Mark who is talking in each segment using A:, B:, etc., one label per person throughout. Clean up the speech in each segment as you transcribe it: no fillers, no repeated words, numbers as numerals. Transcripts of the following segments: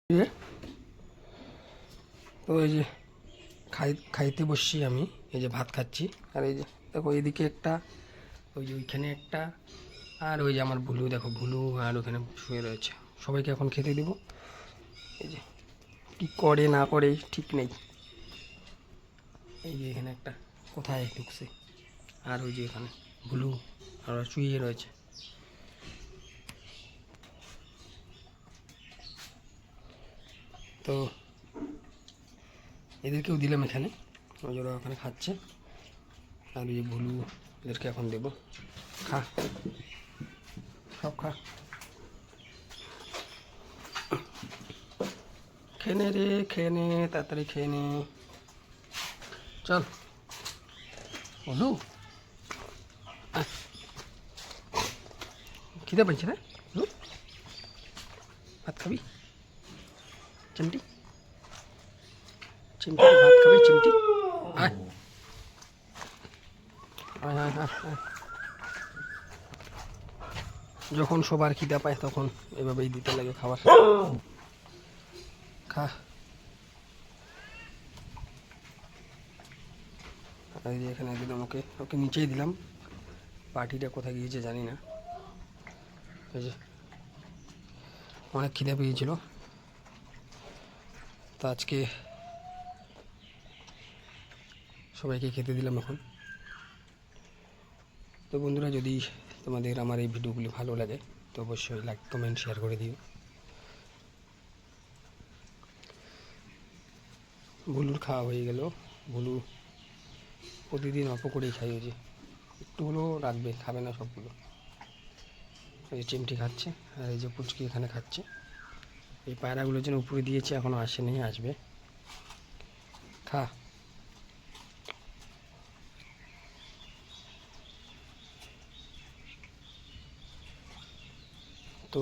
A: তো এই যে খাইতে বসছি আমি, এই যে ভাত খাচ্ছি। আর এই যে দেখো এদিকে একটা, ওই যে ওইখানে একটা, আর ওই যে আমার ভুলু, দেখো ভুলু আর ওখানে শুয়ে রয়েছে। সবাইকে এখন খেতে দেবো। এই যে কী করে না করে ঠিক নেই। এই যে এখানে একটা কোথায় ঢুকছে, আর ওই যে এখানে ভুলু আর শুয়ে রয়েছে। তো এদেরকেও দিলাম এখানে, ওরা ওখানে খাচ্ছে। আর এই যে ভুলু, এদেরকে এখন দেবো। খা, সব খা, খেয়ে নে রে, খেয়ে নে, তাড়াতাড়ি খেয়ে নে। চল বলু, খিদে পাইছে না বলু? ভাত খাবি? চিমটি চিমটি ভাত খাবি? চিমটি আয় আয় আয় আয় আয়। যখন সবার খিদা পায় তখন এভাবেই দিতে লাগে খাবার। খা। এই যে এখানে দিলাম ওকে, ওকে নিচেই দিলাম। পার্টিটা কোথায় গিয়েছে জানি না। এই যে অনেক খিদে পেয়েছিল, তো আজকে সবাইকে খেতে দিলাম এখন। তো বন্ধুরা, যদি তোমাদের আমার এই ভিডিওগুলি ভালো লাগে তো অবশ্যই লাইক কমেন্ট শেয়ার করে দিও। ভুলুর খাওয়া হয়ে গেল। ভুলু প্রতিদিন অল্প করেই খাই, ওই যে একটু হলেও রাখবে, খাবে না সবগুলো। এই যে চিমটি খাচ্ছে, আর এই যে পুচকি এখানে খাচ্ছে। এই পায়রাগুলোর জন্য উপরে দিয়েছি, এখনও আসেনি, আসবে। খা। তো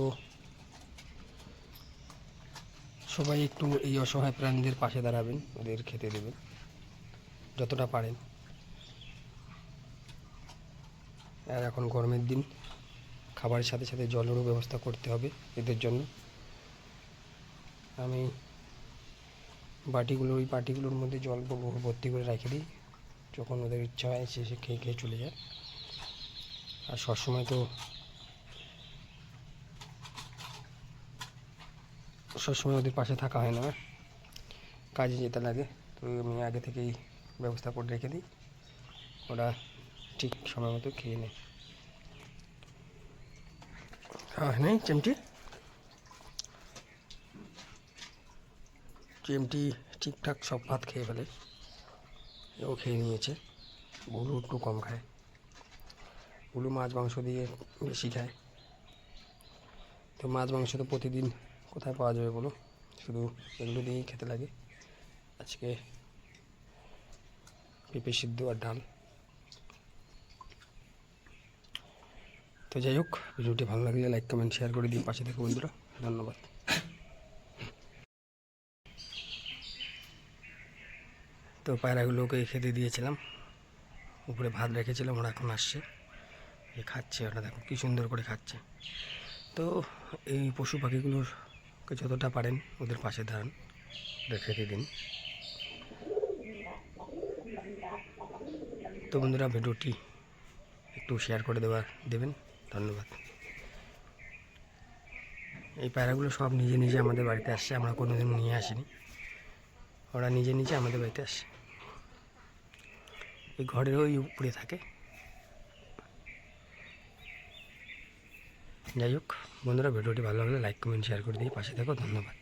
A: সবাই একটু এই অসহায় প্রাণীদের পাশে দাঁড়াবেন, ওদের খেতে দেবেন যতটা পারেন। আর এখন গরমের দিন, খাবারের সাথে সাথে জলেরও ব্যবস্থা করতে হবে এদের জন্য। আমি ওই বাটিগুলোর মধ্যে জল ভর্তি করে রেখে দিই, যখন ওদের ইচ্ছা হয় সে খেয়ে খেয়ে চলে যায়। আর সবসময় ওদের পাশে থাকা হয় না, কাজে যেতে লাগে। তো আমি আগে থেকেই ব্যবস্থা করে রেখে দিই, ওরা ঠিক সময় মতো খেয়ে নেয়। নেই চিমটি, চিমটি ঠিকঠাক সব ভাত খেয়ে ফেলে, ও খেয়ে নিয়েছে। ভুলু একটু কম খায়, ভুলু মাছ মাংস দিয়ে বেশি খায়। তো মাছ মাংস তো প্রতিদিন কোথায় পাওয়া যাবে বলো, শুধু এগুলো দিয়েই খেতে লাগে। আজকে পেঁপে সিদ্ধ আর ডাল। তো যাই হোক, ভিডিওটি ভালো লাগলে লাইক কমেন্ট শেয়ার করে দিই, পাশে থেকে বন্ধুরা। ধন্যবাদ। তো পায়রাগুলোকে খেতে দিয়েছিলাম, উপরে ভাত রেখেছিলাম, ওরা এখন আসছে, খাচ্ছে। ওরা দেখো কী সুন্দর করে খাচ্ছে। তো এই পশু পাখিগুলোরকে যতটা পারেন ওদের পাশে দাঁড়ান, ওদের খেতে দিন। তো বন্ধুরা, ভিডিওটি একটু শেয়ার করে দেবেন। ধন্যবাদ। এই পায়রাগুলো সব নিজে নিজে আমাদের বাড়িতে আসছে, আমরা কোনোদিন নিয়ে আসিনি। ওরা নিজে নিজে আমাদের বাড়িতে আসছে, এই ঘরের ওই উপরে থাকে। যাই হোক বন্ধুরা, ভিডিওটি ভালো লাগলে লাইক কমেন্ট শেয়ার করে দিই, পাশে থাকো। ধন্যবাদ।